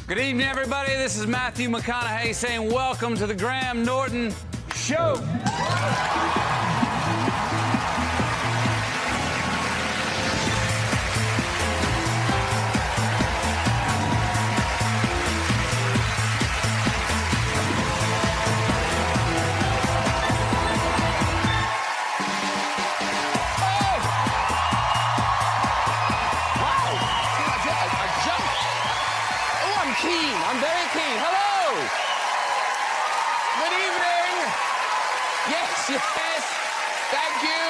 Good evening, everybody. This is Matthew McConaughey saying welcome to the Graham Norton Show. I'm very keen. Hello! Good evening. Yes, yes. Thank you.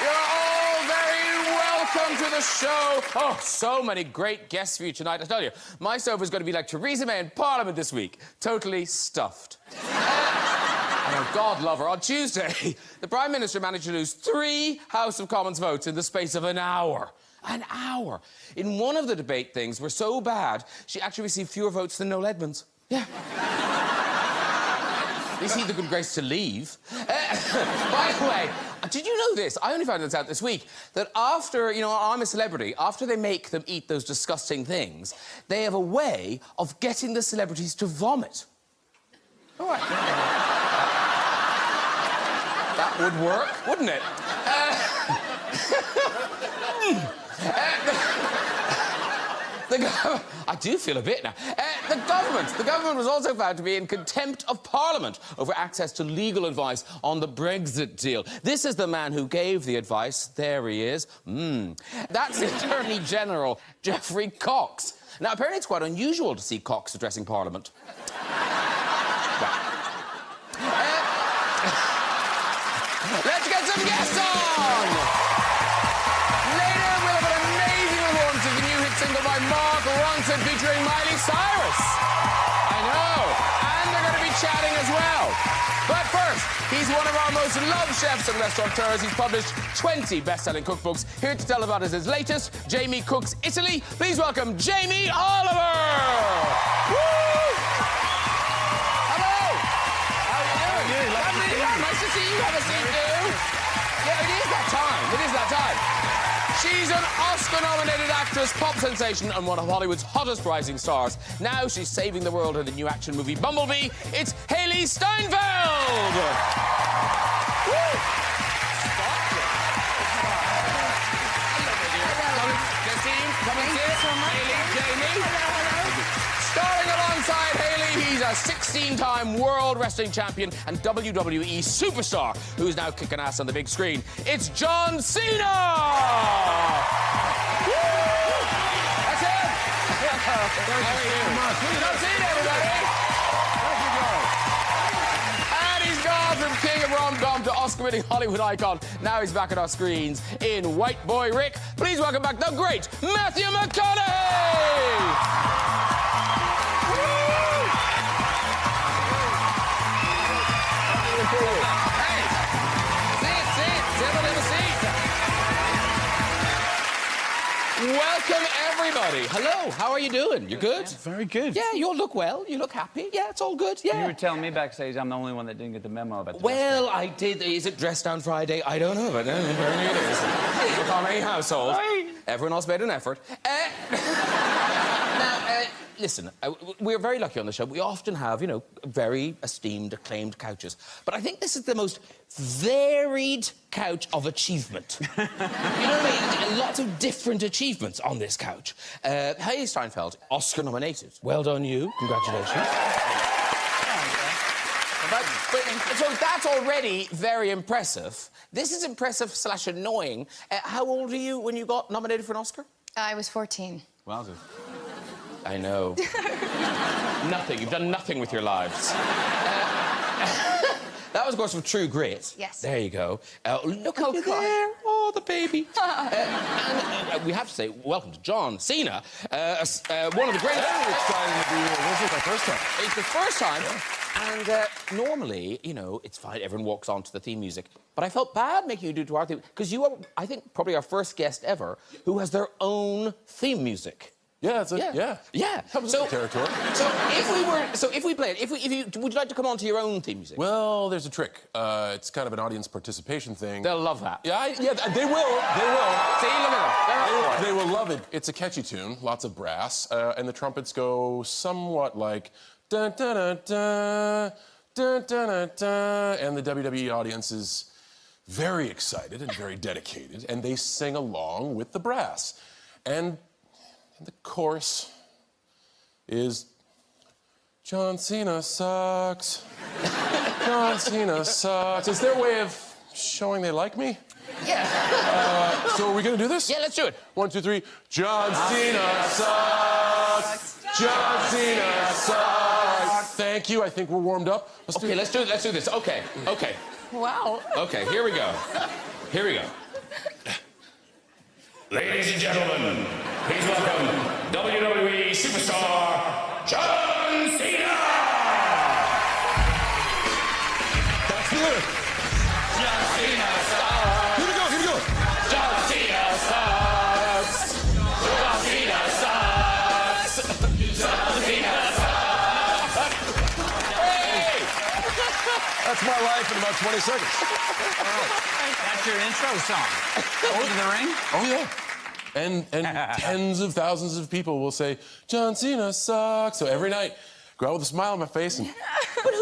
You're all very welcome to the show. Oh, so many great guests for you tonight. I tell you, my sofa is going to be like Theresa May in Parliament this week. Totally stuffed. I'm a God lover. On Tuesday, the Prime Minister managed to lose 3 House of Commons votes in the space of an hour. An hour. In one of the debate things were so bad, she actually received fewer votes than Noel Edmonds. Yeah. At least he had the good grace to leave. By the way, did you know this? I only found this out this week, that after, you know, I'm a Celebrity, after they make them eat those disgusting things, they have a way of getting the celebrities to vomit. All right. That would work, wouldn't it? I do feel a bit now. The government was also found to be in contempt of Parliament over access to legal advice on the Brexit deal. This is the man who gave the advice. There he is. That's Attorney General Geoffrey Cox. Now, apparently it's quite unusual to see Cox addressing Parliament. Let's get some guests on! Single by Ronson featuring Miley Cyrus. I know. And they're going to be chatting as well. But first, he's one of our most loved chefs and restaurateurs. He's published 20 best-selling cookbooks. Here to tell about his latest, Jamie Cooks Italy. Please welcome Jamie Oliver. Woo! Hello. How are you doing? Nice to see you. Have a seat, too. Yeah, it is that time. It is that time. She's an Oscar-nominated actress, pop sensation, and one of Hollywood's hottest rising stars. Now she's saving the world in the new action movie Bumblebee. It's Hailee Steinfeld! Woo! Starring alongside Hailee, he's a 16-time World Wrestling Champion and WWE superstar who's now kicking ass on the big screen. It's John Cena! Woo! That's him! How are you? John Cena, everybody! Thank you, John. And he's gone from King of Rom-Com to Oscar-winning Hollywood icon. Now he's back at our screens in White Boy Rick. Please welcome back the great Matthew McConaughey! Welcome, everybody. Hello, how are you doing? You good? Yeah, very good. Yeah, you all look well. You look happy. Yeah, it's all good. Yeah. You were telling me backstage I'm the only one that didn't get the memo about the Well, I did. Is it Dress Down Friday? I don't know, but apparently it is. McConaughey household. Everyone else made an effort. Now, listen, we're very lucky on the show. We often have, you know, very esteemed, acclaimed couches. But I think this is the most varied couch of achievement. You know what I mean? Lots of different achievements on this couch. Hailee Steinfeld, Oscar nominated. Well done, you. Congratulations. So that's already very impressive. This is impressive / annoying. How old were you when you got nominated for an Oscar? I was 14. Wowzers. I know. Nothing. You've done nothing with your lives. That was, of course, from True Grit. Yes. There you go. Look at you there. Oh, the baby. And we have to say, welcome to John Cena, one of the great... Very exciting to be here. This is my first time. It's the first time. Yeah. And normally, you know, it's fine. Everyone walks on to the theme music. But I felt bad making you do to our theme, because you are, I think, probably our first guest ever who has their own theme music. Yeah, Yeah. So territory. So if we play it, would you like to come on to your own theme music? Well, there's a trick. It's kind of an audience participation thing. They'll love that. Yeah, they will. They will. See, look at them. They will love it. It's a catchy tune, lots of brass, and the trumpets go somewhat like dun dun dun dun dun dun dun dun, and the WWE audience is very excited and very dedicated, and they sing along with the brass. And the chorus is John Cena sucks. John Cena sucks. It's their way of showing they like me. Yeah. So are we gonna do this? Yeah, let's do it. 1, 2, 3. John Cena sucks. John Cena sucks. Thank you. I think we're warmed up. Let's do this. Okay. Wow. Okay, here we go. Ladies and gentlemen, please welcome WWE superstar John Cena! That's it. John Cena sucks! Here we go. John Cena sucks! John Cena sucks! John Cena sucks! Hey! That's my life in about 20 seconds. That's your intro song. Over the ring? Oh, yeah. And tens of thousands of people will say, John Cena sucks. So every night, go out with a smile on my face and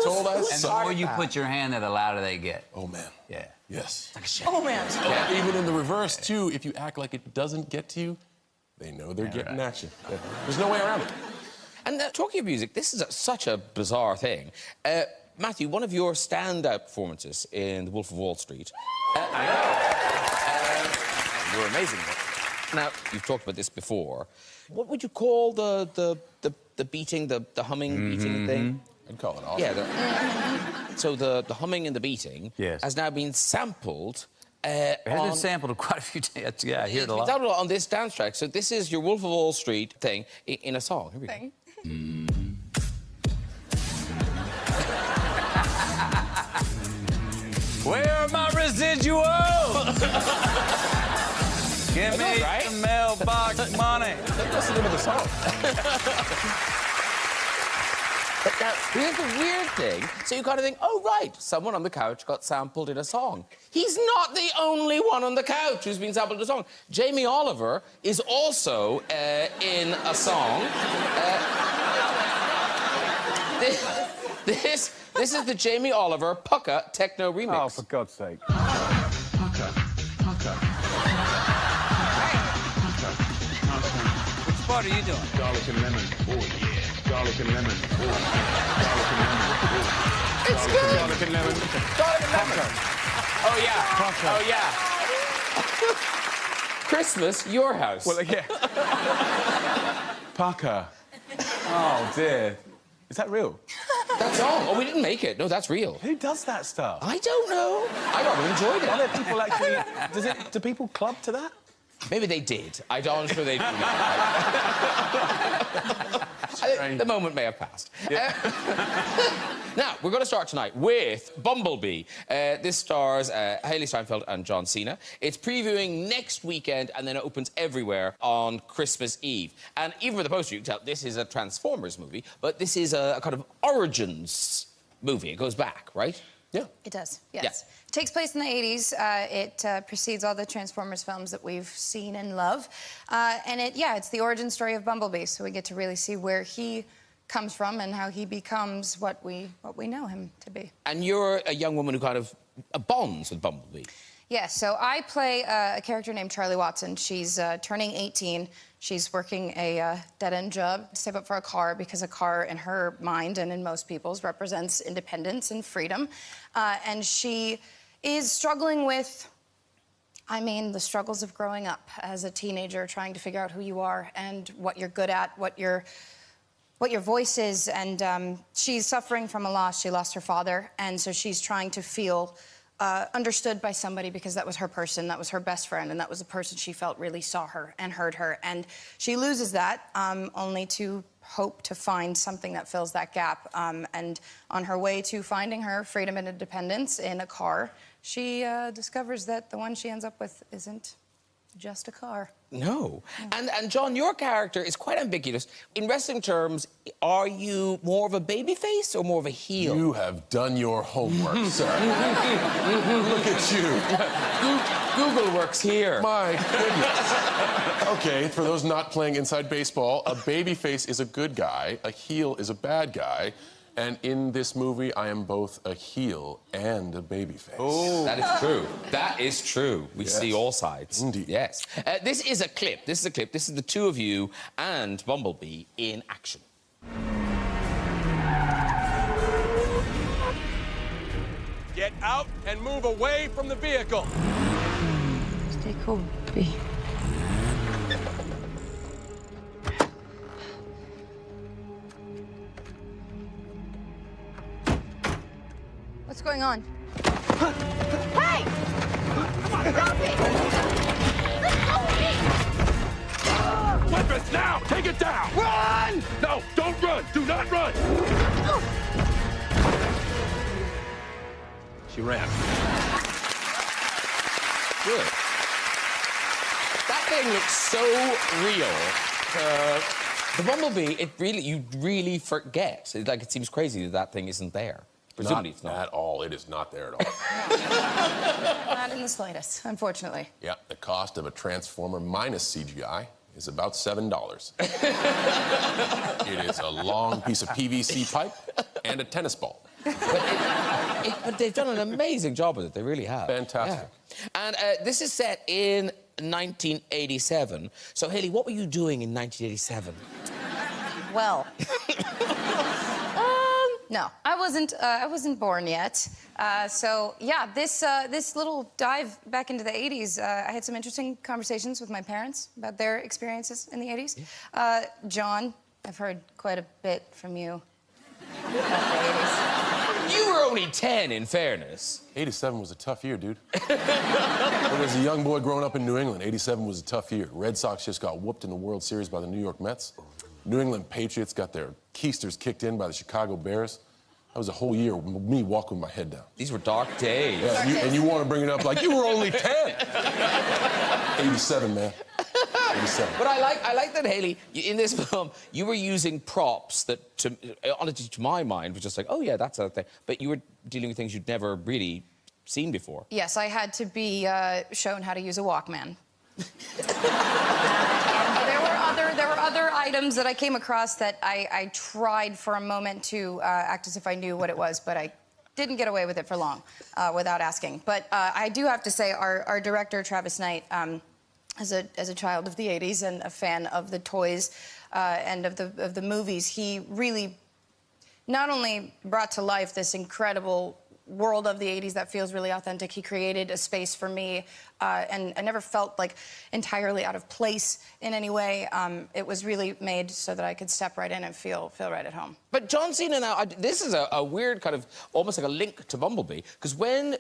told I And the suck. more you put your hand in, the louder they get. Oh, man. Yeah. Yes. Oh, man. Yeah, even in the reverse, too, if you act like it doesn't get to you, they know they're getting at you. There's no way around it. And talking of music, this is such a bizarre thing. Matthew, one of your standout performances in The Wolf of Wall Street. You're amazing. Now, you've talked about this before. What would you call the beating, the humming beating thing? I'd call it awesome. Yeah. So the humming and the beating has now been sampled. It has been sampled quite a few times. Yeah, I hear it a lot. It's sampled on this dance track. So this is your Wolf of Wall Street thing in a song. Here we go. Where are my residuals? Give me right? the mailbox money. That's the name of the song. But now, here's the weird thing. So you kind of think, oh, right, someone on the couch got sampled in a song. He's not the only one on the couch who's been sampled in a song. Jamie Oliver is also in a song. This is the Jamie Oliver Pucka Techno remix. Oh, for God's sake. Which part are you doing? Garlic and lemon. Oh, yeah. Garlic and lemon. Oh, garlic and lemon. Oh. It's good. Garlic and lemon. Garlic and lemon. Oh, yeah. Oh, yeah. Christmas, your house. Well, yeah. Parker. Oh, dear. Is that real? That's all. Oh, we didn't make it. No, that's real. Who does that stuff? I don't know. I rather enjoyed Are it. there people actually... Do people club to that? Maybe they did. I'm not sure they did. The moment may have passed. Yeah. Now, we're going to start tonight with Bumblebee. This stars Hailee Steinfeld and John Cena. It's previewing next weekend, and then it opens everywhere on Christmas Eve. And even with the poster, you can tell this is a Transformers movie, but this is a kind of origins movie. It goes back, right? Yeah. It does, yes. Yeah. It takes place in the 80s. It precedes all the Transformers films that we've seen and love. And it's the origin story of Bumblebee, so we get to really see where he comes from and how he becomes what we know him to be. And you're a young woman who kind of bonds with Bumblebee. Yes, so I play a character named Charlie Watson. She's turning 18. She's working a dead-end job to save up for a car because a car in her mind and in most people's represents independence and freedom. And she is struggling with, the struggles of growing up as a teenager, trying to figure out who you are and what you're good at, what your voice is. And she's suffering from a loss. She lost her father, and so she's trying to feel understood by somebody because that was her person, that was her best friend, and that was the person she felt really saw her and heard her. And she loses that only to hope to find something that fills that gap. And on her way to finding her freedom and independence in a car, she discovers that the one she ends up with isn't just a car. No. And John, your character is quite ambiguous. In wrestling terms, are you more of a baby face or more of a heel? You have done your homework, sir. Look at you. Google works here. My goodness. Okay, for those not playing inside baseball, a baby face is a good guy, a heel is a bad guy. And in this movie, I am both a heel and a babyface. Oh, that is true. That is true. We see all sides. Indeed. Yes. This is a clip. This is the two of you and Bumblebee in action. Get out and move away from the vehicle. Stay cool, Bee. What's going on? Hey! Stop it! Weapons now! Take it down! Run! No, don't run! Do not run! She ran. Good. That thing looks so real. The Bumblebee, you really forget. It seems crazy that thing isn't there. Presumably it's not. At all. It is not there at all. Not in the slightest, unfortunately. Yeah, the cost of a Transformer minus CGI is about $7. It is a long piece of PVC pipe and a tennis ball. But they've done an amazing job with it. They really have. Fantastic. Yeah. And this is set in 1987. So, Hailee, what were you doing in 1987? Well, no, I wasn't born yet. So yeah, this little dive back into the 80s, I had some interesting conversations with my parents about their experiences in the 80s. John, I've heard quite a bit from you about the 80s. You were only 10, in fairness. 87 was a tough year, dude. As a young boy growing up in New England, 87 was a tough year. Red Sox just got whooped in the World Series by the New York Mets. New England Patriots got their keisters kicked in by the Chicago Bears. That was a whole year of me walking with my head down. These were dark days. Yeah, and you want to bring it up like you were only 10. 87, man. 87. But I like that, Hailee, in this film, you were using props that, honestly, to my mind, was just like, oh, yeah, that's a thing. But you were dealing with things you'd never really seen before. Yes, I had to be shown how to use a Walkman. There were other items that I came across that I tried for a moment to act as if I knew what it was, but I didn't get away with it for long without asking. But I do have to say, our director, Travis Knight, as a child of the 80s and a fan of the toys and of the movies, he really not only brought to life this incredible world of the 80s that feels really authentic. He created a space for me, and I never felt like entirely out of place in any way. It was really made so that I could step right in and feel right at home. But John Cena now, this is a weird kind of, almost like a link to Bumblebee, because when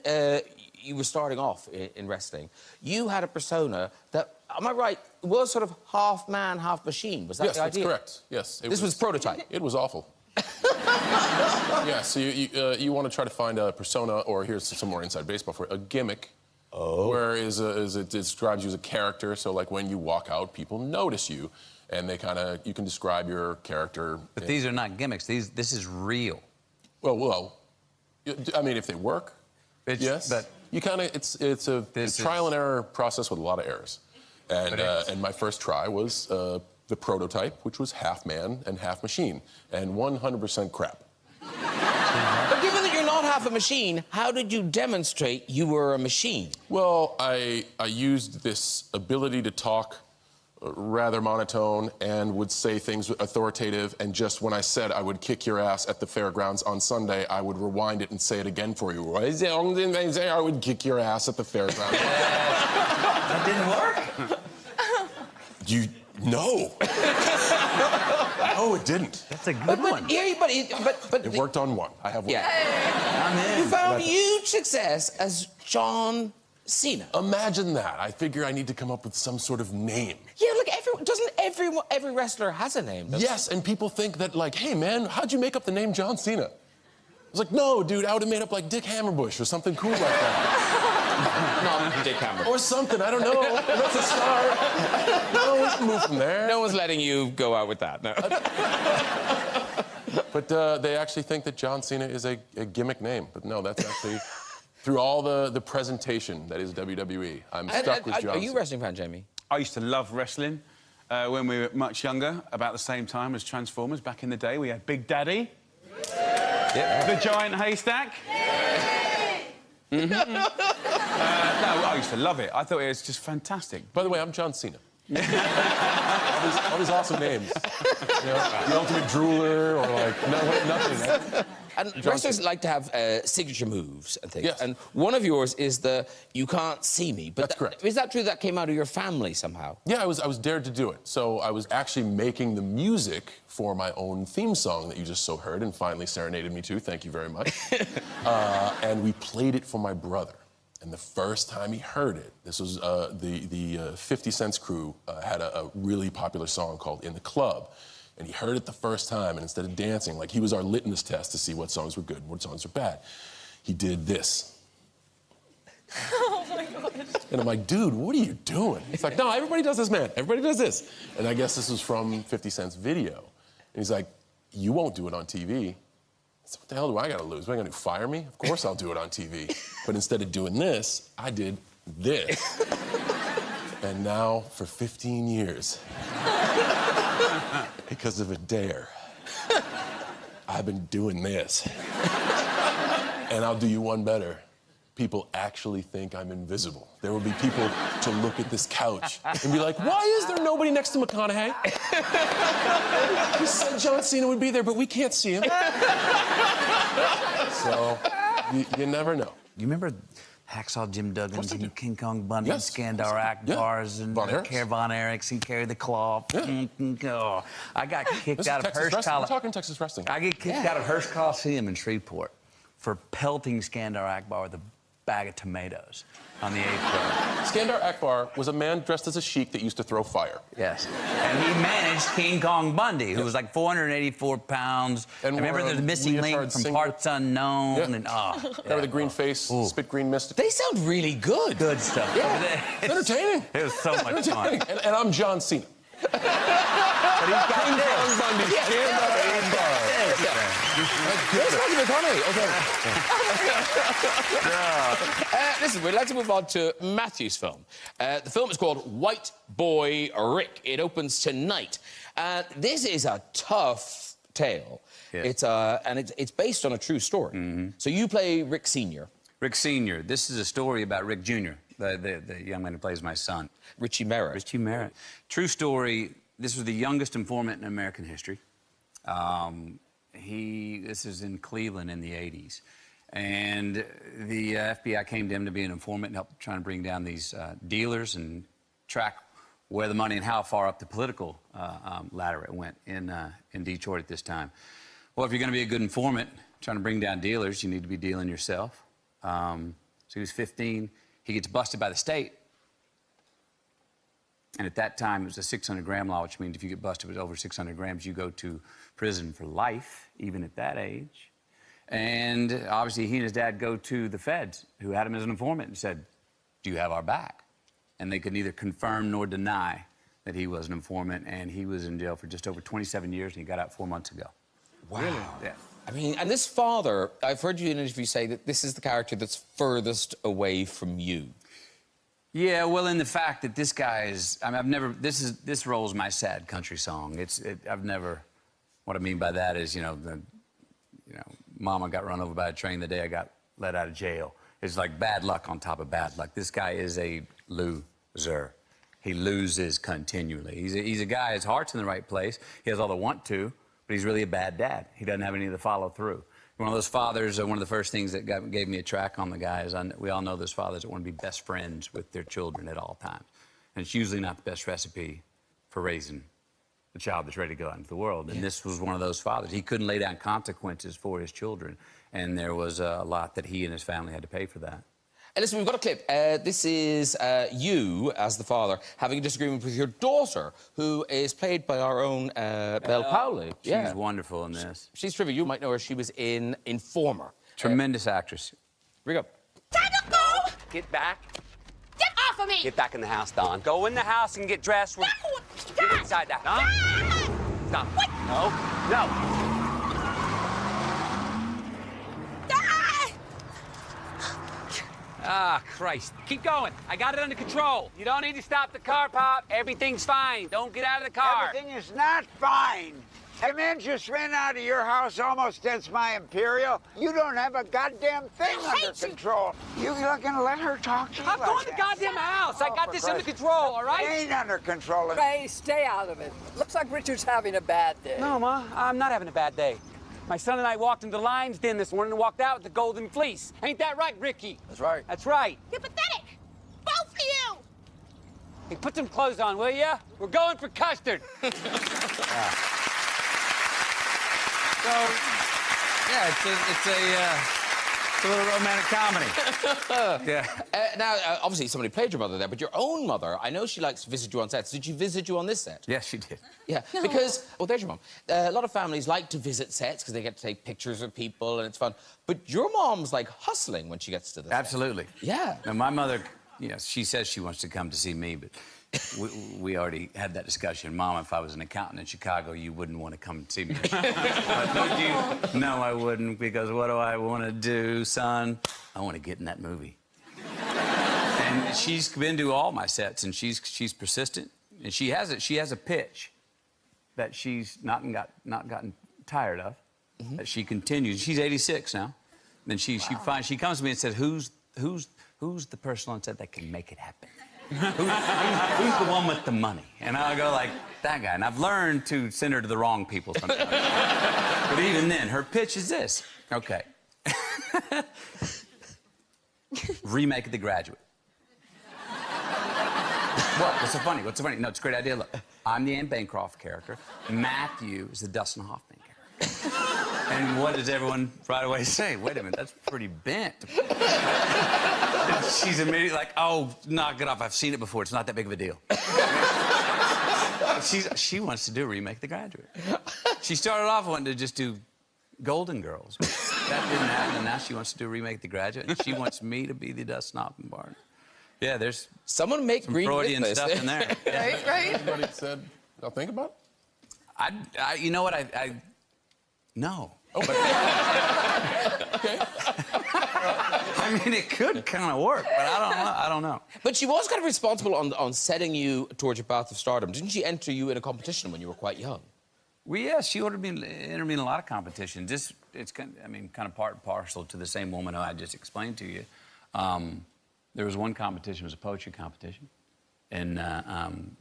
you were starting off in wrestling, you had a persona that, am I right, was sort of half man, half machine. Was that the idea? Yes, that's correct. Yes. This was prototype. It was awful. Yeah, so you want to try to find a persona, or here's some more inside baseball for you, a gimmick. Oh. Where it describes you as a character, so like when you walk out, people notice you, and you can describe your character. But these are not gimmicks. This is real. Well, I mean, if they work, yes. But you it's a trial and error process with a lot of errors, and my first try was the prototype, which was half man and half machine, and 100% crap. But given that you're not half a machine, how did you demonstrate you were a machine? Well, I used this ability to talk rather monotone and would say things authoritative, and just when I said I would kick your ass at the fairgrounds on Sunday, I would rewind it and say it again for you. I would kick your ass at the fairgrounds. That didn't work? No. No, it didn't. That's a good one. But it worked on one. I have one. Yeah. I'm in. You found huge success as John Cena. Imagine that. I figure I need to come up with some sort of name. Yeah, look, doesn't every wrestler has a name? Yes, and people think that, like, hey, man, how'd you make up the name John Cena? I was like, no, dude, I would have made up, like, Dick Hammerbush or something cool like that. not Dick Cameron. Or something, I don't know. That's a start. No, we can move from there. No one's letting you go out with that, no. But they actually think that John Cena is a gimmick name. But no, that's actually, through all the presentation that is WWE, I'm stuck with John Are you a Cena. wrestling fan, Jamie? I used to love wrestling when we were much younger, about the same time as Transformers. Back in the day, we had Big Daddy, the Giant Haystack. No, I used to love it. I thought it was just fantastic. By the way, I'm John Cena. all these awesome names. You know, the ultimate drooler, or like, no, nothing. And wrestlers like to have signature moves and things. Yes. And one of yours is the "you can't see me." But That's correct. Is that true? That came out of your family somehow? Yeah, I was dared to do it. So I was actually making the music for my own theme song that you just so heard and finally serenaded me to. Thank you very much. And we played it for my brother. And the first time he heard it, this was the 50 Cent's crew had a really popular song called "In the Club." And he heard it the first time, and instead of dancing, like he was our litmus test to see what songs were good and what songs were bad, he did this. Oh my gosh. And I'm like, dude, what are you doing? He's like, no, everybody does this, man. Everybody does this. And I guess this was from 50 Cent's video. And he's like, you won't do it on TV. I said, what the hell do I gotta lose? What are you gonna do, fire me? Of course I'll do it on TV. But instead of doing this, I did this. And now, for 15 years, because of a dare, I've been doing this. And I'll do you one better. People actually think I'm invisible. There will be people to look at this couch and be like, why is there nobody next to McConaughey? We said John Cena would be there, but we can't see him. So, you never know. You remember Hacksaw Jim Duggins and King Kong Bundy and Skandar Akbars and Von Erichs and Carry the Claw? Oh, I got kicked out of Hearst Coliseum. We're talking Texas wrestling. I get kicked out of Hearst Coliseum in Shreveport for pelting Skandar Akbar with a bag of tomatoes on the 8th row. Skandar Akbar was a man dressed as a sheik that used to throw fire. Yes. And he managed King Kong Bundy, who was like 484 pounds. And remember the missing link from Parts Unknown? And, Remember the green face, spit green mist? They sound really good. Good stuff. Yeah. It's entertaining. It was so much fun. And I'm John Cena. But he's got King Kong Bundy, Skandar Akbar. Listen, we'd like to move on to Matthew's film. The film is called White Boy Rick. It opens tonight. This is a tough tale. Yes. It's based on a true story. So you play Rick Sr. Rick Sr. This is a story about Rick Jr., the young man who plays my son. Richie Merritt. Richie Merritt. True story. This was the youngest informant in American history. This is in Cleveland in the 80s. And the FBI came to him to be an informant and help trying to bring down these dealers and track where the money and how far up the political ladder it went in Detroit at this time. Well, if you're going to be a good informant, trying to bring down dealers, you need to be dealing yourself. So he was 15. He gets busted by the state. And at that time, it was a 600-gram law, which means if you get busted with over 600 grams, you go to prison for life, even at that age. And obviously, he and his dad go to the feds, who had him as an informant, and said, do you have our back? And they could neither confirm nor deny that he was an informant, and he was in jail for just over 27 years, and he got out 4 months ago. Wow. Really? Yeah. I mean, and this father, I've heard you in an interview say that this is the character that's furthest away from you. Yeah, well, in the fact that this guy is, I mean, I've never, this role's my sad country song. I've never, what I mean by that is, Mama got run over by a train the day I got let out of jail. It's like bad luck on top of bad luck. This guy is a loser. He loses continually. He's a guy, his heart's in the right place. He has all the want to, but he's really a bad dad. He doesn't have any of the follow through. One of those fathers, one of the first things that gave me a track on the guy is we all know those fathers that want to be best friends with their children at all times. And it's usually not the best recipe for raising a child that's ready to go out into the world. And this was one of those fathers. He couldn't lay down consequences for his children. And there was a lot that he and his family had to pay for that. And listen, we've got a clip. This is you, as the father, having a disagreement with your daughter, who is played by our own Belle Powley. She's wonderful in this. She's terrific. You might know her. She was in Informer. Tremendous actress. Here we go. Time to go! Get back off of me! Get back in the house, Don. Go in the house and get dressed. No! Get inside that. Don? Stop. What? No. No. Ah, Christ. Keep going. I got it under control. You don't need to stop the car, Pop. Everything's fine. Don't get out of the car. Everything is not fine. A man just ran out of your house almost against my Imperial. You don't have a goddamn thing under control. You're not gonna let her talk to you I'm like going to the that. goddamn house. I Oh, got for this under Christ. control, all right? It ain't under control. Ray, stay out of it. Looks like Richard's having a bad day. No, Ma, I'm not having a bad day. My son and I walked into the lion's den this morning and walked out with the golden fleece. Ain't that right, Ricky? That's right. That's right. You're pathetic! Both of you! Hey, put some clothes on, will ya? We're going for custard. So, yeah, it's a little romantic comedy. Yeah. Now, obviously, somebody played your mother there, but your own mother, I know she likes to visit you on sets. Did she visit you on this set? Yes, she did. Yeah, because, well, there's your mom. A lot of families like to visit sets because they get to take pictures of people and it's fun. But your mom's like hustling when she gets to the set. Absolutely. Yeah. Now, my mother, you know, she says she wants to come to see me, but we already had that discussion. Mom, if I was an accountant in Chicago, you wouldn't want to come see me. Would you? No, I wouldn't, because what do I want to do, son? I want to get in that movie. And she's been to all my sets, and she's persistent, and she has a pitch that she's not gotten tired of, that she continues. She's 86 now. Then she comes to me and says, who's the person on set that can make it happen? Who's the one with the money? And I'll go like, that guy. And I've learned to send her to the wrong people sometimes. But even then, her pitch is this. Okay. Remake of The Graduate. What? What's so funny? What's so funny? No, it's a great idea. Look, I'm the Anne Bancroft character. Matthew is the Dustin Hoffman character. And what does everyone right away say? Wait a minute, that's pretty bent. And she's immediately like, oh, knock it off. I've seen it before. It's not that big of a deal. She wants to do a remake of The Graduate. She started off wanting to just do Golden Girls. But that didn't happen, and now she wants to do a remake of The Graduate. And she wants me to be the Dustin Hoffman partner. Yeah, there's someone make some green Freudian list. stuff in there. Right, right? Everybody said, I'll think about it. You know what? No. Oh, but... Okay. I mean, it could kind of work, but I don't know. But she was kind of responsible on setting you towards your path of stardom. Didn't she enter you in a competition when you were quite young? Well, yeah, she entered me in a lot of competitions. It's kind of part and parcel to the same woman who I just explained to you. There was one competition, it was a poetry competition. And,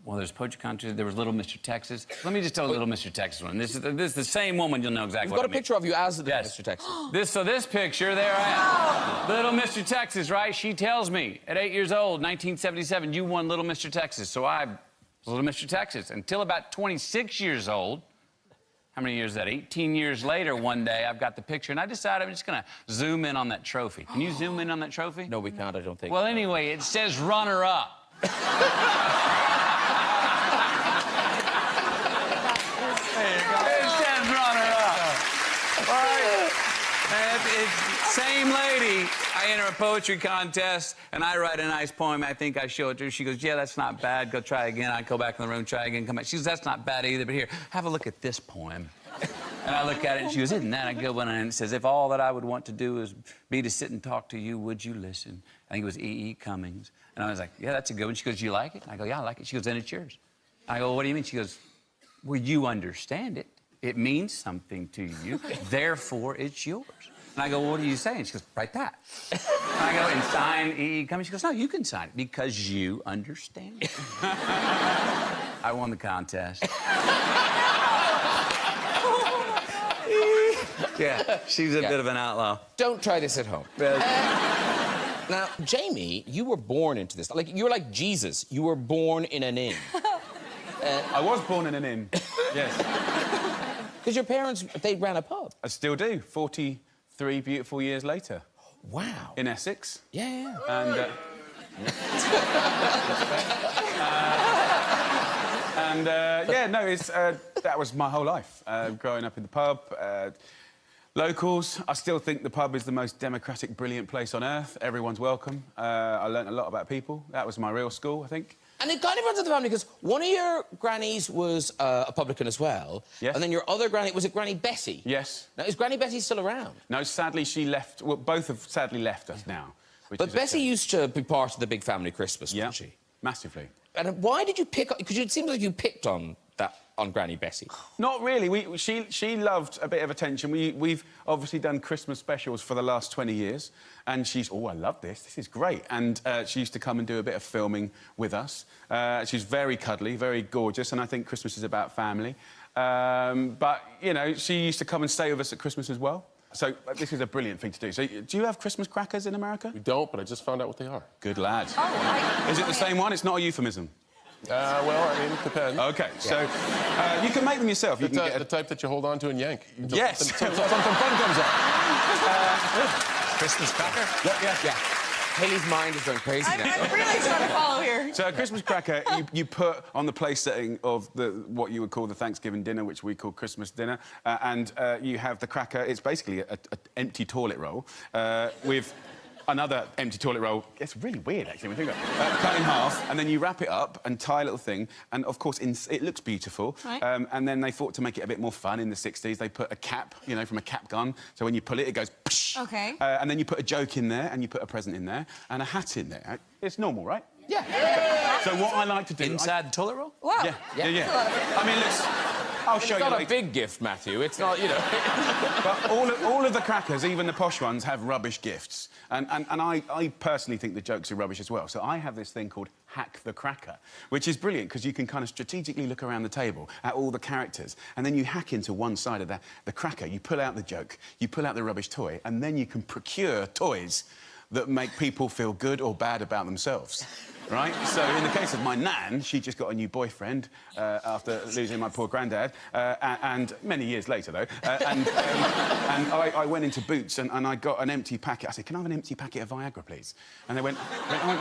well, there's poetry competition, there was Little Mr. Texas. Let me just tell the Little Mr. Texas one. This is the same woman, you'll know exactly We've what got I a mean. picture of you as the Yes. Mr. Texas. So this picture, there I am. Little Mr. Texas, right? She tells me, at 8 years old, 1977, you won Little Mr. Texas. So I was Little Mr. Texas. Until about 26 years old, how many years is that? 18 years later, one day, I've got the picture, and I decided I'm just going to zoom in on that trophy. Can you zoom in on that trophy? No, we can't, I don't think. Well, anyway, it says runner-up. It says runner-up. All right. And it's same lady. I enter a poetry contest, and I write a nice poem. I think I show it to her. She goes, yeah, that's not bad. Go try again. I go back in the room, try again, come back. She goes, that's not bad either, but here, have a look at this poem. And I look at it, and she goes, isn't that a good one? And it says, if all that I would want to do is be to sit and talk to you, would you listen? I think it was E.E. Cummings. And I was like, yeah, that's a good one. She goes, you like it? I go, yeah, I like it. She goes, then it's yours. I go, what do you mean? She goes, well, you understand it. It means something to you. Therefore, it's yours. And I go, well, what are you saying? She goes, write that. And I go, and sign E.E. Cummings. She goes, no, you can sign it because you understand it. I won the contest. Yeah, she's a bit of an outlaw. Don't try this at home. Now, Jamie, you were born into this. Like, you're like Jesus. You were born in an inn. I was born in an inn, yes. Because your parents, they ran a pub. I still do, 43 beautiful years later. Wow. In Essex. Yeah. And, yeah, no, it's, that was my whole life. Growing up in the pub, Locals, I still think the pub is the most democratic, brilliant place on earth. Everyone's welcome. I learnt a lot about people. That was my real school, I think. And it kind of runs in the family because one of your grannies was a publican as well. Yes. And then your other granny, was it Granny Betty? Yes. Now, is Granny Betty still around? No, sadly, she left... Well, both have sadly left us now. But Betty used to be part of the big family Christmas, wasn't she? Massively. And why did you pick... Because it seems like you picked on Granny Betty. Not really. She loved a bit of attention. We've obviously done Christmas specials for the last 20 years, and she's, oh, I love this. This is great. And she used to come and do a bit of filming with us. She's very cuddly, very gorgeous, and I think Christmas is about family. But, you know, she used to come and stay with us at Christmas as well. So this is a brilliant thing to do. So do you have Christmas crackers in America? We don't, but I just found out what they are. Good lad. Oh, is it the same one? It's not a euphemism. Well, I mean, it depends. OK, so you can make them yourself. You can get the type that you hold on to and yank. Yes. Something fun comes up. Christmas cracker? Yeah. Hayley's mind is going crazy now. I'm really trying to follow here. So a Christmas cracker, you put on the place setting of what you would call the Thanksgiving dinner, which we call Christmas dinner, and you have the cracker. It's basically an empty toilet roll with another empty toilet roll. It's really weird, actually, when you think about it. Cut in half, and then you wrap it up and tie a little thing, and, of course, it looks beautiful. Right. And then they thought to make it a bit more fun in the 60s, they put a cap, you know, from a cap gun, so when you pull it, it goes... Psh! OK. And then you put a joke in there, and you put a present in there, and a hat in there. It's normal, right? Yeah. So what I like to do... Inside the toilet roll? Wow. Yeah. I mean, I'll show you It's not later. a big gift, Matthew. It's not, you know... But all of the crackers, even the posh ones, have rubbish gifts. And I personally think the jokes are rubbish as well. So I have this thing called Hack the Cracker, which is brilliant because you can kind of strategically look around the table at all the characters, and then you hack into one side of the cracker, you pull out the joke, you pull out the rubbish toy, and then you can procure toys that make people feel good or bad about themselves. Right? So, in the case of my nan, she just got a new boyfriend after losing my poor granddad, and many years later, though. And I went into Boots and I got an empty packet. I said, can I have an empty packet of Viagra, please? And they went,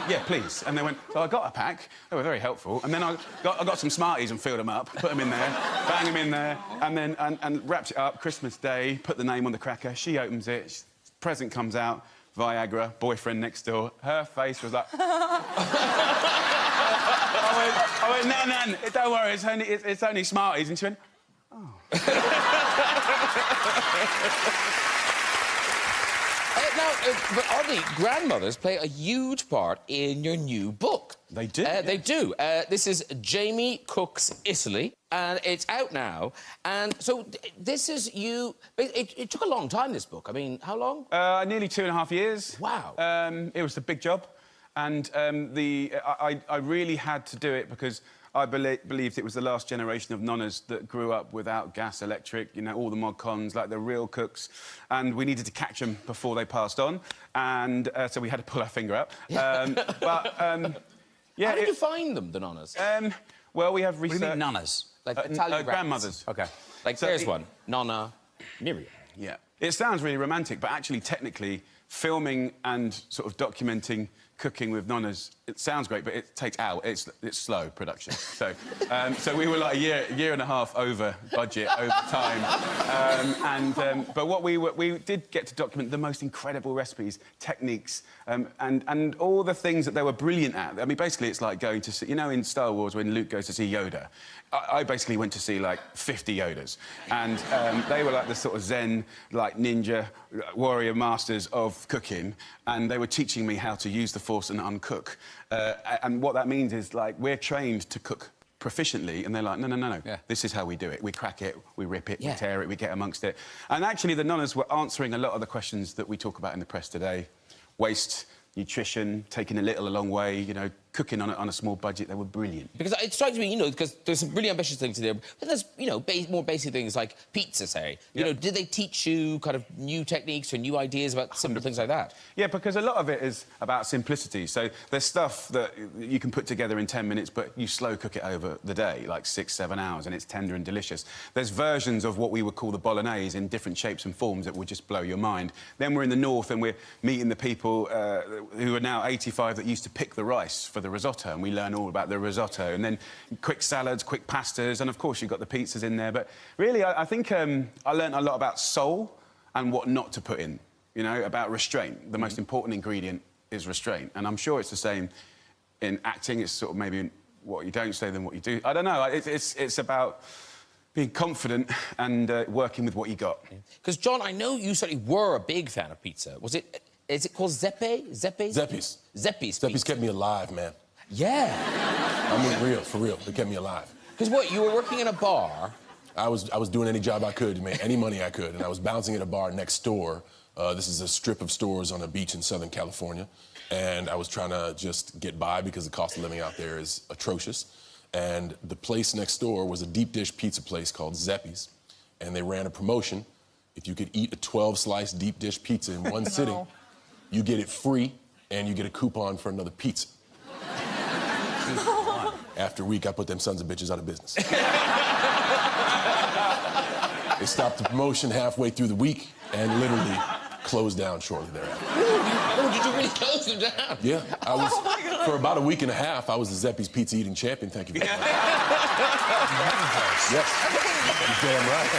yeah, please. And they went, so I got a pack. They were very helpful. And then I got some Smarties and filled them up, put them in there, bang them in there, and then and wrapped it up, Christmas Day, put the name on the cracker. She opens it, present comes out, Viagra, boyfriend next door. Her face was like... I went, Nan, don't worry, it's only Smarties. And she went, oh. But oddly, grandmothers play a huge part in your new book. They do. They do. This is Jamie Cook's Italy, and it's out now. And so this is you... It took a long time, this book. I mean, how long? Nearly 2.5 years. Wow. It was a big job. And I really had to do it because I believed it was the last generation of nonnas that grew up without gas, electric, you know, all the mod-cons, like the real cooks. And we needed to catch them before they passed on. And so we had to pull our finger out. Yeah. How did you find them, the nonnas? Well, we have research... What do you mean, nonnas? Like Italian grandmothers. OK. Like, so there's one. Nonna Miriam. Yeah. It sounds really romantic, but actually, technically, filming and sort of documenting cooking with nonnas, it sounds great, but it takes hours. It's slow production. So, so we were like a year and a half over budget, over time. But what we did get to document the most incredible recipes, techniques, and all the things that they were brilliant at. I mean, basically, it's like going to see, you know, in Star Wars when Luke goes to see Yoda. I basically went to see like 50 Yodas, and they were like the sort of Zen, like ninja warrior masters of cooking, and they were teaching me how to use the Force and uncook. And what that means is, like, we're trained to cook proficiently, and they're like, no. Yeah. This is how we do it. We crack it, we rip it, we tear it, we get amongst it. And actually, the nonnas were answering a lot of the questions that we talk about in the press today. Waste, nutrition, taking a little a long way, you know, cooking on a small budget. They were brilliant. Because it strikes me, you know, because there's some really ambitious things there, but there's, you know, more basic things like pizza, say. You know, did they teach you kind of new techniques or new ideas about simple things like that? Yeah, because a lot of it is about simplicity. So there's stuff that you can put together in 10 minutes, but you slow cook it over the day, like 6-7 hours, and it's tender and delicious. There's versions of what we would call the bolognese in different shapes and forms that would just blow your mind. Then we're in the north and we're meeting the people who are now 85 that used to pick the rice for the risotto, and we learn all about the risotto. And then quick salads, quick pastas, and of course you've got the pizzas in there. But really, I think I learned a lot about soul and what not to put in, you know, about restraint. The most important ingredient is restraint. And I'm sure it's the same in acting. It's sort of maybe what you don't say than what you do. I don't know. It's about being confident and working with what you got. Because, John, I know you certainly were a big fan of pizza. Is it called Zeppe? Zeppe? Zeppies. Zeppies. Zeppies kept me alive, man. Yeah. I mean, for real. They kept me alive. Because what, you were working in a bar? I was doing any job I could to make any money I could, and I was bouncing at a bar next door. This is a strip of stores on a beach in Southern California, and I was trying to just get by because the cost of living out there is atrocious. And the place next door was a deep dish pizza place called Zeppies, and they ran a promotion. If you could eat a 12-slice deep dish pizza in one sitting, you get it free, and you get a coupon for another pizza. After a week, I put them sons of bitches out of business. They stopped the promotion halfway through the week and literally closed down shortly thereafter. Oh, did you really close them down? Yeah, I was, for about a week and a half, I was the Zeppies pizza eating champion, thank you very much. Yes, you're damn right.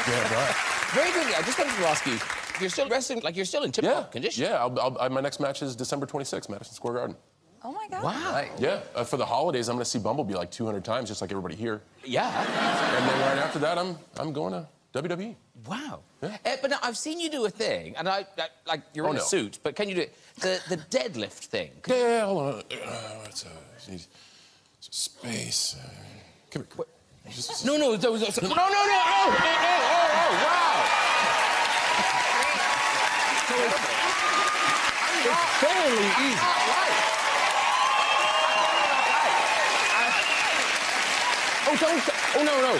Damn right. Very good. I just wanted to ask you, you're still wrestling, like you're still in tip-top condition. Yeah, my next match is December 26th, Madison Square Garden. Oh, my God. Wow. Yeah, for the holidays, I'm going to see Bumblebee like 200 times, just like everybody here. Yeah. And then right after that, I'm going to WWE. Wow. Yeah. But now, I've seen you do a thing, and like, you're in a suit, but can you do it? The deadlift thing. Yeah, hold on. It's space. Come here. No, no, no, wow! It's fairly easy. Oh, no.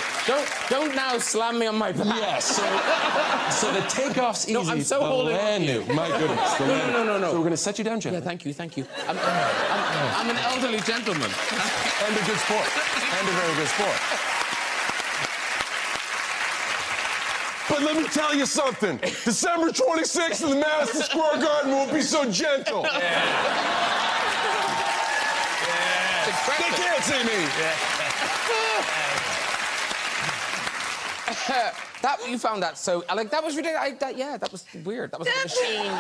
Don't now slam me on my back. Yeah, so the takeoff's easy. No, I'm so the holding landing, my goodness. No. So we're going to set you down gently. Yeah, thank you. I'm an elderly gentleman. And a good sport. And a very good sport. But let me tell you something. December 26th in the Madison Square Garden won't be so gentle. They can't see me. You found that so... Like, that was ridiculous. That was weird. That was like a machine.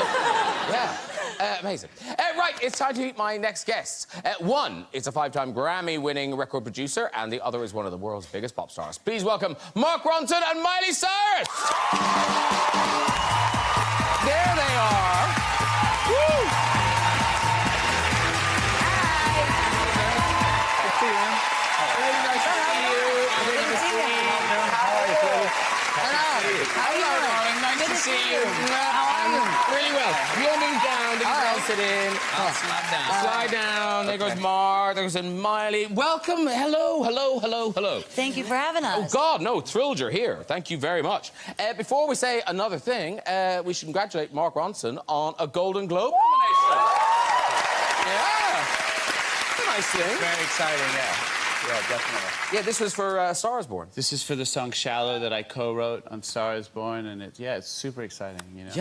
Amazing. Right, it's time to meet my next guests. One is a 5-time Grammy-winning record producer, and the other is one of the world's biggest pop stars. Please welcome Mark Ronson and Miley Cyrus! There they are. Woo! Nice to see you. Really well. You'll move down. I'll sit in. I'll slide down. Slide down. There goes Mark. There goes Miley. Welcome. Hello. Thank you for having us. Oh, God, no. Thrilled you're here. Thank you very much. Before we say another thing, we should congratulate Mark Ronson on a Golden Globe nomination. Yeah. It's a nice thing. Very exciting, yeah. Yeah, definitely. Yeah, this was for Star Is Born. This is for the song Shallow that I co-wrote on Star Is Born, and it's super exciting, you know?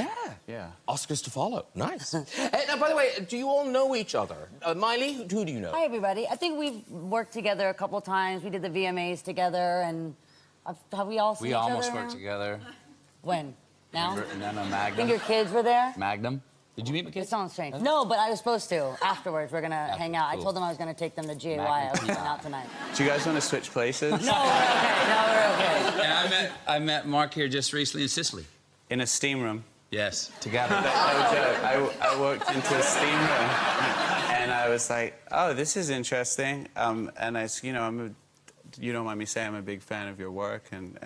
Yeah. Oscars to follow. Nice. Now, by the way, do you all know each other? Miley, who do you know? Hi, everybody. I think we've worked together a couple times. We did the VMAs together, and have we all seen each other? We almost worked together. When? Now? No, Magnum. I think your kids were there? Magnum. Did you meet my kids? It sounds strange. No, but I was supposed to. Afterwards, we're gonna hang out. Cool. I told them I was gonna take them to GAY. I was hanging out tonight. Do you guys want to switch places? No, we're okay. And I met Mark here just recently in Sicily. In a steam room. Yes, together. I walked into a steam room, and I was like, oh, this is interesting. And I, you know, you don't mind me saying I'm a big fan of your work, and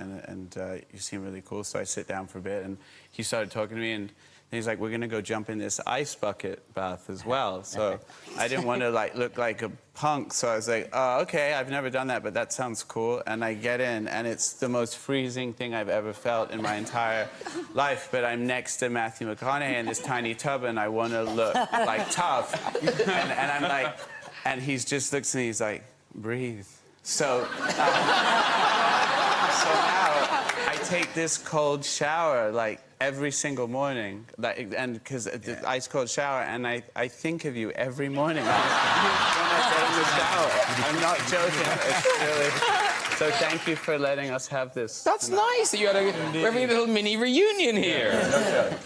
you seem really cool. So I sit down for a bit, and he started talking to me, and he's like, we're gonna go jump in this ice bucket bath as well. So I didn't want to look like a punk, so I was like, oh, okay, I've never done that, but that sounds cool. And I get in, and it's the most freezing thing I've ever felt in my entire life. But I'm next to Matthew McConaughey in this tiny tub, and I want to look like tough. And I'm like, and he just looks at me, he's like, breathe. So now I take this cold shower every single morning, and because the ice cold shower, and I think of you every morning when I get in the shower. I'm not joking. It's really. So thank you for letting us have this. That's nice that you had we're having a little mini reunion here.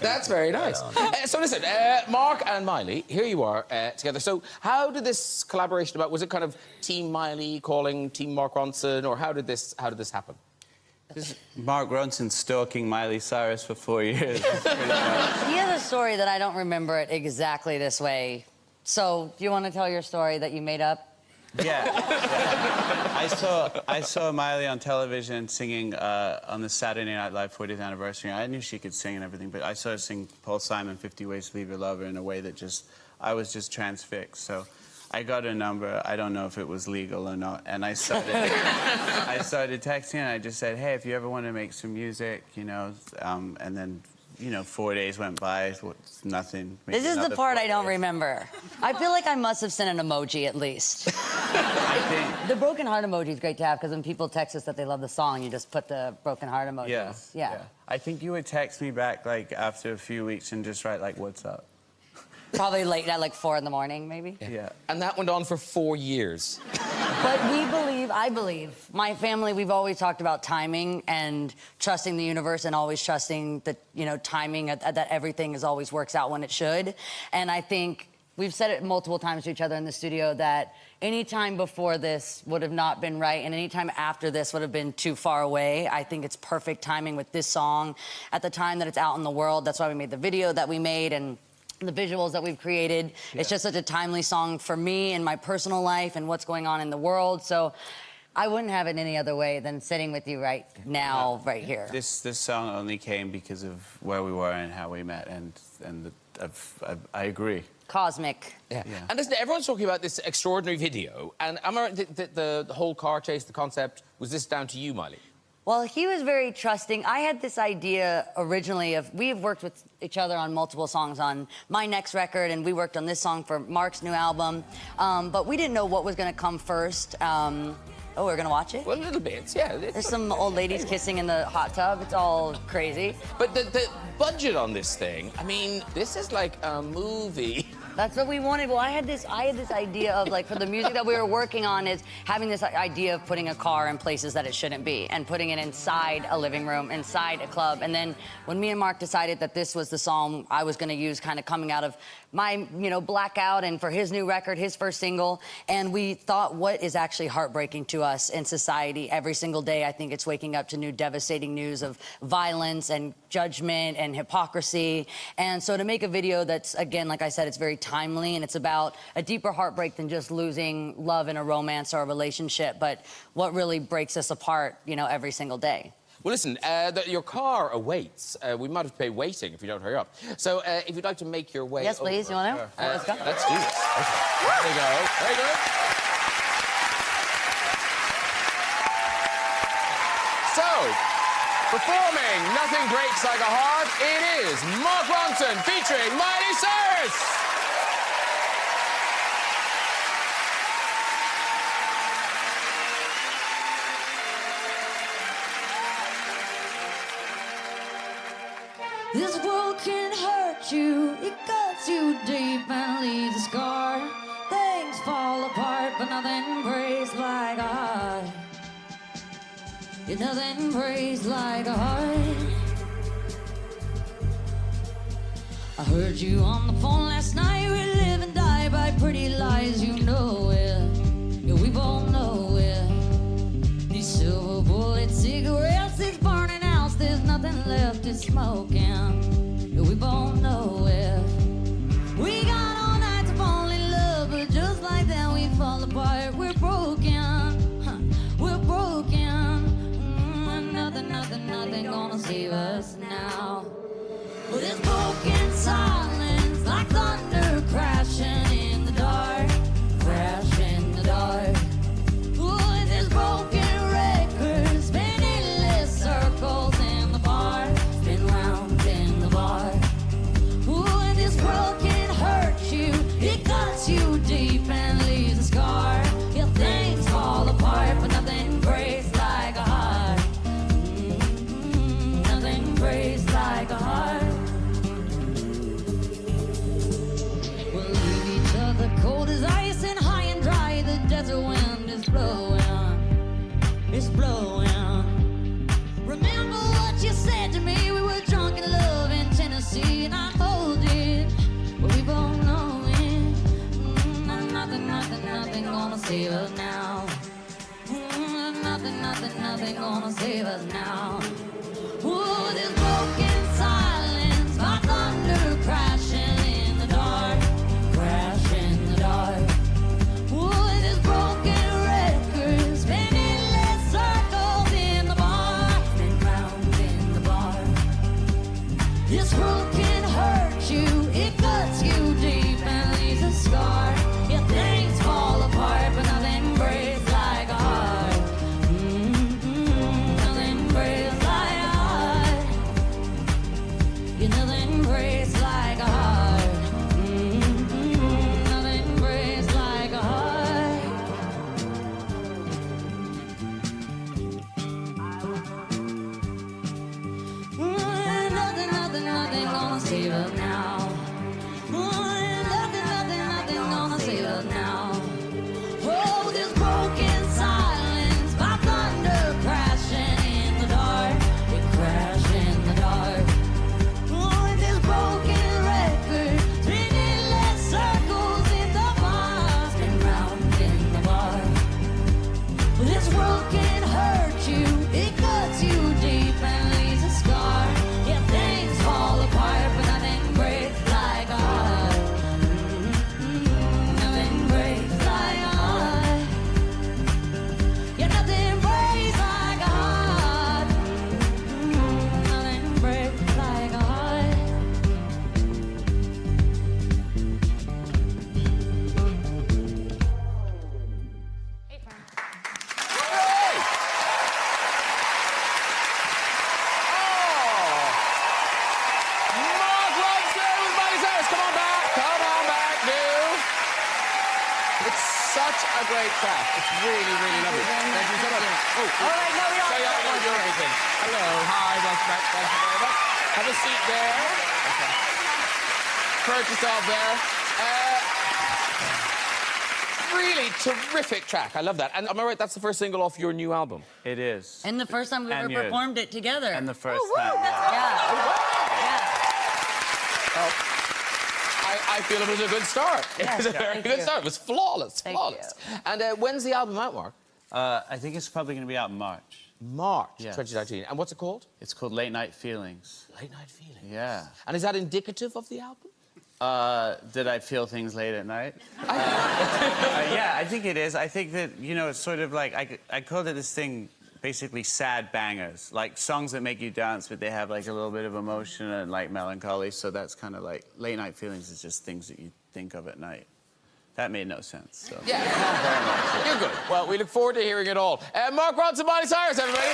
That's very nice. So listen, Mark and Miley, here you are together. So how did this collaboration about? Was it kind of Team Miley calling Team Mark Ronson, or how did this happen? Mark Ronson stalking Miley Cyrus for 4 years. He has a story that I don't remember it exactly this way. So, do you want to tell your story that you made up? Yeah. I saw Miley on television singing on the Saturday Night Live 40th anniversary. I knew she could sing and everything, but I saw her sing Paul Simon 50 Ways to Leave Your Lover in a way that I was just transfixed. So I got her number. I don't know if it was legal or not. And I started texting her, and I just said, hey, if you ever want to make some music, you know, and then, you know, 4 days went by, nothing. This is the part I don't remember. I feel like I must have sent an emoji at least. The broken heart emoji is great to have, because when people text us that they love the song, you just put the broken heart emojis. Yeah. I think you would text me back, like, after a few weeks and just write, like, what's up? Probably late at like 4 in the morning, maybe. Yeah. And that went on for 4 years. But I believe, my family, we've always talked about timing and trusting the universe and always trusting that, you know, timing, that everything always works out when it should. And I think we've said it multiple times to each other in the studio that any time before this would have not been right, and any time after this would have been too far away. I think it's perfect timing with this song at the time that it's out in the world. That's why we made the video that we made, and the visuals that we've created. Yeah. It's just such a timely song for me and my personal life and what's going on in the world. So I wouldn't have it any other way than sitting with you right now, right here. This song only came because of where we were and how we met, and I agree. Cosmic. Yeah. And listen, everyone's talking about this extraordinary video, and am I right, the whole car chase, the concept, was this down to you, Miley? Well, he was very trusting. I had this idea originally of, we have worked with each other on multiple songs on my next record, and we worked on this song for Mark's new album, but we didn't know what was gonna come first. Oh, we're gonna watch it? Well, a little bit, yeah. There's some old ladies kissing in the hot tub. It's all crazy. But the budget on this thing, I mean, this is like a movie. That's what we wanted. Well, I had this idea of, like, for the music that we were working on, is having this idea of putting a car in places that it shouldn't be and putting it inside a living room, inside a club. And then when me and Mark decided that this was the song I was gonna use kind of coming out of my, you know, blackout, and for his new record, his first single, and we thought, what is actually heartbreaking to us in society every single day? I think it's waking up to new devastating news of violence and judgment and hypocrisy. And so to make a video that's, again, like I said, it's very timely, and it's about a deeper heartbreak than just losing love in a romance or a relationship, but what really breaks us apart, you know, every single day. Well, listen, your car awaits. We might have to pay waiting if you don't hurry up. So if you'd like to make your way Yes, please. over, You want to? Let's go. Let's do this. Okay. There we go. Very good. So, performing Nothing Breaks Like a Heart, it is Mark Ronson featuring Miley Cyrus. This world can hurt you, it cuts you deep and leaves a scar. Things fall apart, but nothing breaks like a heart. Yeah, nothing breaks like a heart. I heard you on the phone last night. We live and die by pretty lies, you know it. Yeah, we both know it. These silver bullet cigarettes, this burning house, there's nothing left, it's smoking. Yeah, we both know it. We got all night to fall in love, but just like that we fall apart. We're broken, we're broken. And nothing gonna save us now. But it's broken silence, like thunder crashing in the dark, crash in the dark. Ooh, and this broken record spinning endless circles in the bar, spin round in the bar. Ooh, and this broken hurts you, it cuts you deep and leaves a scar. Yeah, things fall apart, but nothing breaks like a heart. Nothing breaks like a heart. is blowing. Remember what you said to me? We were drunk in love in Tennessee, and I hold it, but we both know it. Nothing gonna save us now. Nothing gonna save us now. Ooh, this broken silence, my thunder crashing in the dark, crash in the dark. Ooh, this broken record spinning less circles in the bar, spin round in the bar. This world can hurt you, it cuts you deep and leaves a scar. Yeah, things fall apart, but nothing breaks like a heart. Nothing breaks like a heart. Yeah, nothing breaks like a heart. Nothing breaks like a heart. Nothing gonna save us now. Nothing gonna save us now. Oh, this broken silence, my thunder crashing in the dark. We crash in the dark. Oh, this broken record spinning less circles in the bar, spin round in the bar. This world can hurt you, it cuts you deep and leaves a scar. Yeah, things fall apart, but nothing breaks like a heart. Nothing breaks like a heart. Yeah, nothing breaks like a heart. Nothing breaks like a heart. Mark Ronson with Miley Cyrus. Come on back, dude. It's such a great track. It's really, really lovely. Thank you so much. Oh, All right, no, we all got one. everything. Hello, hi, welcome back. Thank you very much. Have a seat there. Okay. Perch yourself there. Really terrific track. I love that. And am I right? That's the first single off your new album. It is. And the first time we And ever yours. performed it together. And the first time. I feel it was a good start. It was a very thank good you. start. It was flawless, Thank flawless. And when's the album out, Mark? I think it's probably going to be out in March. March Yes. 2019. And what's it called? It's called Late Night Feelings. Late Night Feeling. Yeah. And is that indicative of the album? Did I feel things late at night? Yeah, I think it is. I think that, you know, it's sort of like, I called it this thing, basically sad bangers. Like songs that make you dance, but they have like a little bit of emotion and like melancholy. So that's kind of like, Late Night Feelings is just things that you think of at night. That made no sense, so. Yeah, very much. You're good. Well, we look forward to hearing it all. Mark Ronson, Miley Cyrus, everybody.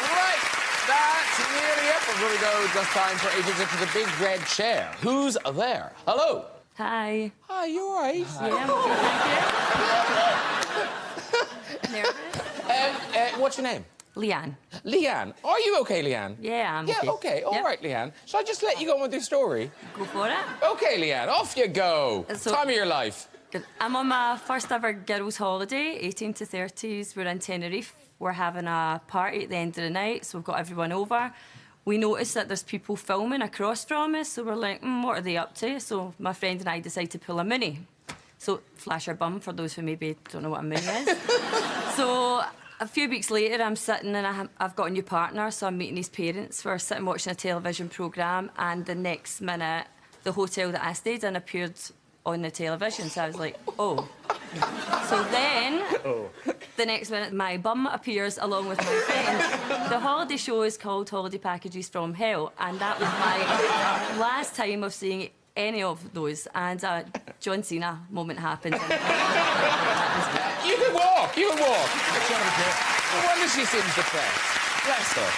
Right, that's nearly it. Before we go, just time for agents into the big red chair. Who's there? Hello. Hi. Hi, you all right? Yeah, What's your name? Leanne. Leanne. Are you okay, Leanne? Yeah, I'm Yeah, okay. okay. All Yep. right, Leanne. Shall I just let you go on with your story? Go for it. Okay, Leanne, off you go. So- Time of your life. Good. I'm on my first ever girls' holiday, 18 to 30s. We're in Tenerife. We're having a party at the end of the night, so we've got everyone over. We notice that there's people filming across from us, so we're like, what are they up to? So my friend and I decide to pull a mini. So flash our bum for those who maybe don't know what a mini is. So a few weeks later, I'm sitting and I've got a new partner, so I'm meeting his parents. We're sitting watching a television programme, and the next minute, the hotel that I stayed in appeared on the television. So I was like, oh. So then, the next minute, my bum appears along with my friend. The holiday show is called Holiday Packages from Hell, and that was my last time of seeing any of those. And John Cena moment happened. You can walk. You can walk. No wonder she seems depressed. Bless her.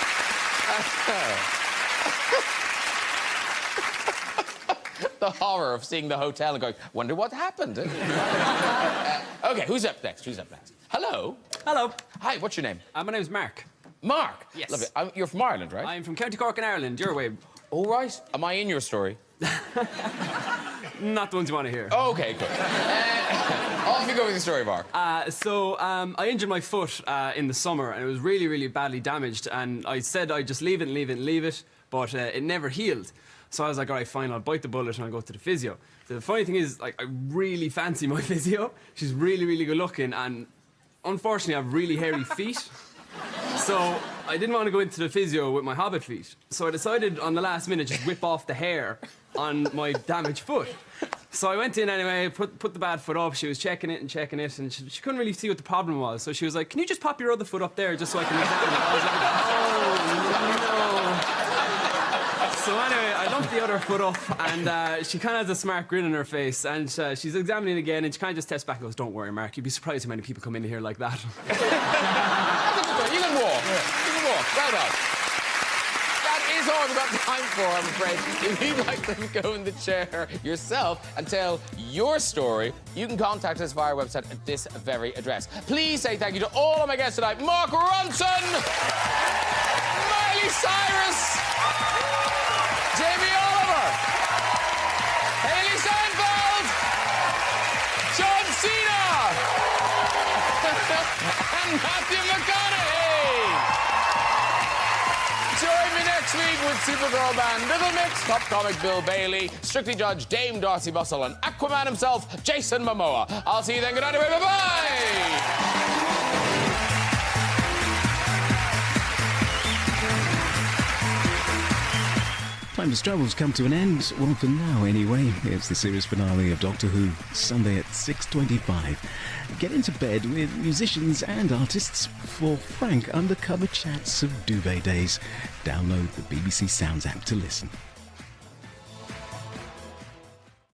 The horror of seeing the hotel and going, wonder what happened. Okay, who's up next? Who's up next? Hello. Hello. Hi, what's your name? My name's Mark. Mark. Yes. Love it. You're from Ireland, right? I'm from County Cork in Ireland. Your way. All right. Am I in your story? not the ones you want to hear. Okay, good. Off you go with your story, Mark. I injured my foot in the summer, and it was really, really badly damaged. And I said I'd just leave it, but it never healed. So I was like, all right, fine, I'll bite the bullet and I'll go to the physio. So the funny thing is, like, I really fancy my physio. She's really, really good looking, and unfortunately, I have really hairy feet. So I didn't want to go into the physio with my hobbit feet. So I decided on the last minute just whip off the hair on my damaged foot. So I went in anyway, put the bad foot up. She was checking it, and she couldn't really see what the problem was. So she was like, can you just pop your other foot up there just so I can examine it? I was like, oh, no. So anyway, I lumped the other foot up, and she kind of has a smart grin on her face, and she's examining it again, and she kind of just tests back and goes, don't worry, Mark, you'd be surprised how many people come in here like that. You can walk. You can walk. Well done. That is all we've got time for, I'm afraid. If you'd like to go in the chair yourself and tell your story, you can contact us via our website at this very address. Please say thank you to all of my guests tonight. Mark Ronson, Miley Cyrus, Jamie Oliver, Hailee Steinfeld, John Cena, and Matthew McConaughey. Join me next week with Supergirl band Little Mix, Top Comic Bill Bailey, Strictly Judge Dame Darcey Bussell, and Aquaman himself, Jason Momoa. I'll see you then. Good night, everybody. Bye-bye. Timeless Travel's come to an end. Well, for now, anyway. It's the series finale of Doctor Who, Sunday at 6:25. Get into bed with musicians and artists for frank undercover chats of duvet days. Download the BBC Sounds app to listen.